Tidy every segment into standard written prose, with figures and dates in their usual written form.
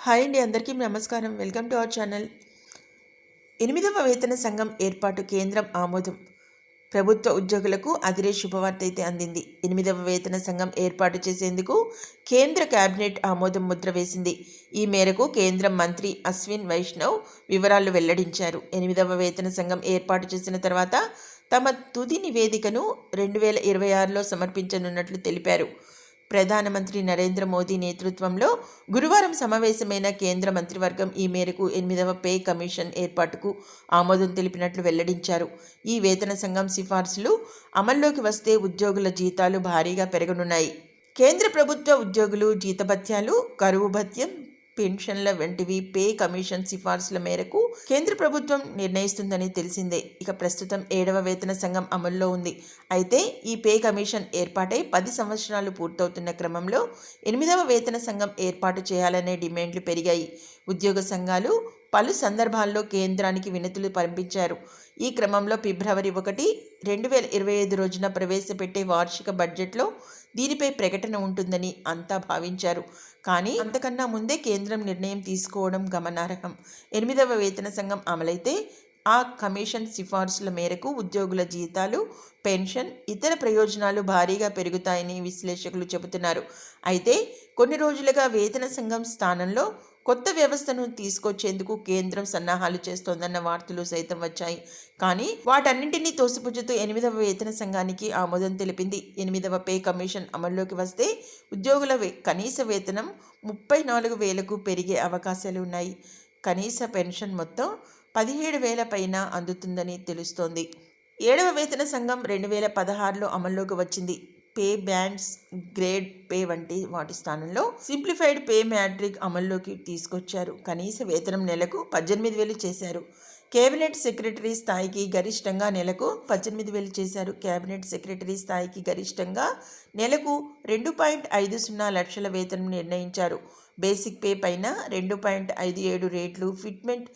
Hi అండి, అందరికీ నమస్కారం. Welcome to our channel. 8వ వేతన సంఘం ఏర్పాటు కేంద్రం ఆమోదం. ప్రభుత్వ ఉద్యోగులకు అదిరే శుభవార్త అయితే అందింది. 8వ వేతన సంఘం ఏర్పాటు చేసేందుకు కేంద్ర కేబినెట్ ఆమోదం ముద్ర వేసింది. ఈ మేరకు కేంద్ర మంత్రి అశ్విన్ వైష్ణవ్ వివరాలు వెల్లడించారు. 8వ వేతన సంఘం ఏర్పాటు చేసిన తర్వాత తమ తుది నివేదికను 2026లో సమర్పించనున్నట్లు తెలిపారు. ప్రధానమంత్రి నరేంద్ర మోదీ నేతృత్వంలో గురువారం సమావేశమైన కేంద్ర మంత్రివర్గం ఈ మేరకు 8వ పే కమిషన్ ఏర్పాటుకు ఆమోదం తెలిపినట్లు వెల్లడించారు. ఈ వేతన సంఘం సిఫార్సులు అమల్లోకి వస్తే ఉద్యోగుల జీతాలు భారీగా పెరగనున్నాయి. కేంద్ర ప్రభుత్వ ఉద్యోగులు జీతభత్యాలు, కరువు భత్యం, పెన్షన్ల వంటివి పే కమిషన్ సిఫార్సుల మేరకు కేంద్ర ప్రభుత్వం నిర్ణయిస్తుందని తెలిసిందే. ఇక ప్రస్తుతం 7వ వేతన సంఘం అమల్లో ఉంది. అయితే ఈ పే కమిషన్ ఏర్పాటై 10 సంవత్సరాలు పూర్తవుతున్న క్రమంలో 8వ వేతన సంఘం ఏర్పాటు చేయాలనే డిమాండ్లు పెరిగాయి. ఉద్యోగ సంఘాలు పలు సందర్భాల్లో కేంద్రానికి వినతులు పంపించారు. ఈ క్రమంలో ఫిబ్రవరి 1, 2025 రోజున ప్రవేశపెట్టే వార్షిక బడ్జెట్లో దీనిపై ప్రకటన ఉంటుందని అంతా భావించారు. కానీ అంతకన్నా ముందే కేంద్రం నిర్ణయం తీసుకోవడం గమనార్హం. 8వ వేతన సంఘం అమలైతే ఆ కమిషన్ సిఫార్సుల మేరకు ఉద్యోగుల జీతాలు, పెన్షన్, ఇతర ప్రయోజనాలు భారీగా పెరుగుతాయని విశ్లేషకులు చెబుతున్నారు. అయితే కొన్ని రోజులుగా వేతన సంఘం స్థానంలో కొత్త వ్యవస్థను తీసుకొచ్చేందుకు కేంద్రం సన్నాహాలు చేస్తోందన్న వార్తలు సైతం వచ్చాయి. కానీ వాటన్నింటినీ తోసిపుచ్చుతూ 8వ వేతన సంఘానికి ఆమోదం తెలిపింది. 8వ పే కమిషన్ అమల్లోకి వస్తే ఉద్యోగుల కనీస వేతనం 34,000కు పెరిగే అవకాశాలు ఉన్నాయి. కనీస పెన్షన్ మొత్తం 17,000 పైన అందుతుందని తెలుస్తోంది. 7వ వేతన సంఘం 2016లో అమల్లోకి వచ్చింది. పే బ్యాండ్స్, గ్రేడ్ పే వంటి వాటి స్థానంలో సింప్లిఫైడ్ పే మ్యాట్రిక్ అమల్లోకి తీసుకొచ్చారు. కనీస వేతనం నెలకు 18,000 చేశారు. కేబినెట్ సెక్రటరీ స్థాయికి గరిష్టంగా నెలకు 18,000 చేశారు. కేబినెట్ సెక్రటరీ స్థాయికి గరిష్టంగా నెలకు 2.50 లక్షల వేతనం నిర్ణయించారు. బేసిక్ పే పైన 2.57 రేట్లు ఫిట్మెంట్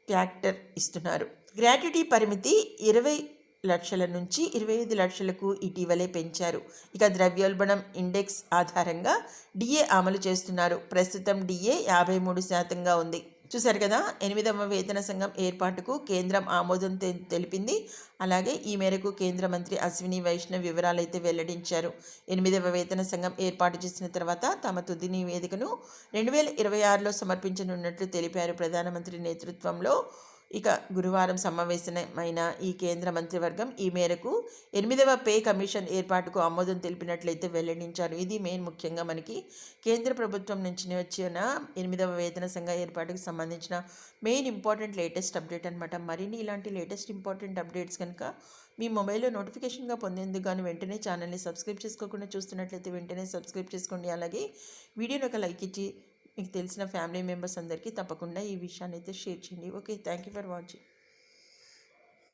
ఫ్యాక్టర్ ఇస్తున్నారు. గ్రాట్యుటీ పరిమితి 20 లక్షల నుంచి 25 లక్షలకు ఇటీవలే పెంచారు. ఇక ద్రవ్యోల్బణం ఇండెక్స్ ఆధారంగా డిఏ అమలు చేస్తున్నారు. ప్రస్తుతం డిఏ 53% ఉంది. చూశారు కదా, 8వ వేతన సంఘం ఏర్పాటుకు కేంద్రం ఆమోదం తెలిపింది. అలాగే ఈ మేరకు కేంద్ర మంత్రి అశ్విని వైష్ణవ్ వివరాలైతే వెల్లడించారు. 8వ వేతన సంఘం ఏర్పాటు చేసిన తర్వాత తమ తుది నివేదికను 2026లో సమర్పించనున్నట్లు తెలిపారు. ప్రధానమంత్రి నేతృత్వంలో ఇక గురువారం సమావేశమైన ఈ కేంద్ర మంత్రివర్గం ఈ మేరకు 8వ పే కమిషన్ ఏర్పాటుకు ఆమోదం తెలిపినట్లయితే వెల్లడించారు. ఇది మెయిన్ ముఖ్యంగా మనకి కేంద్ర ప్రభుత్వం నుంచి వచ్చిన 8వ వేతన సంఘ ఏర్పాటుకు సంబంధించిన మెయిన్ ఇంపార్టెంట్ లేటెస్ట్ అప్డేట్ అనమాట. మరిన్ని ఇలాంటి లేటెస్ట్ ఇంపార్టెంట్ అప్డేట్స్ కనుక మీ మొబైల్లో నోటిఫికేషన్గా పొందేందుకు కానీ వెంటనే ఛానల్ని సబ్స్క్రైబ్ చేసుకోకుండా చూస్తున్నట్లయితే వెంటనే సబ్స్క్రైబ్ చేసుకోండి. అలాగే వీడియోని ఒక లైక్ ఇచ్చి మీకు తెలిసిన ఫ్యామిలీ మెంబర్స్ అందరికీ తప్పకుండా ఈ విషయాన్ని అయితే షేర్ చేయండి. Okay, thank you for watching.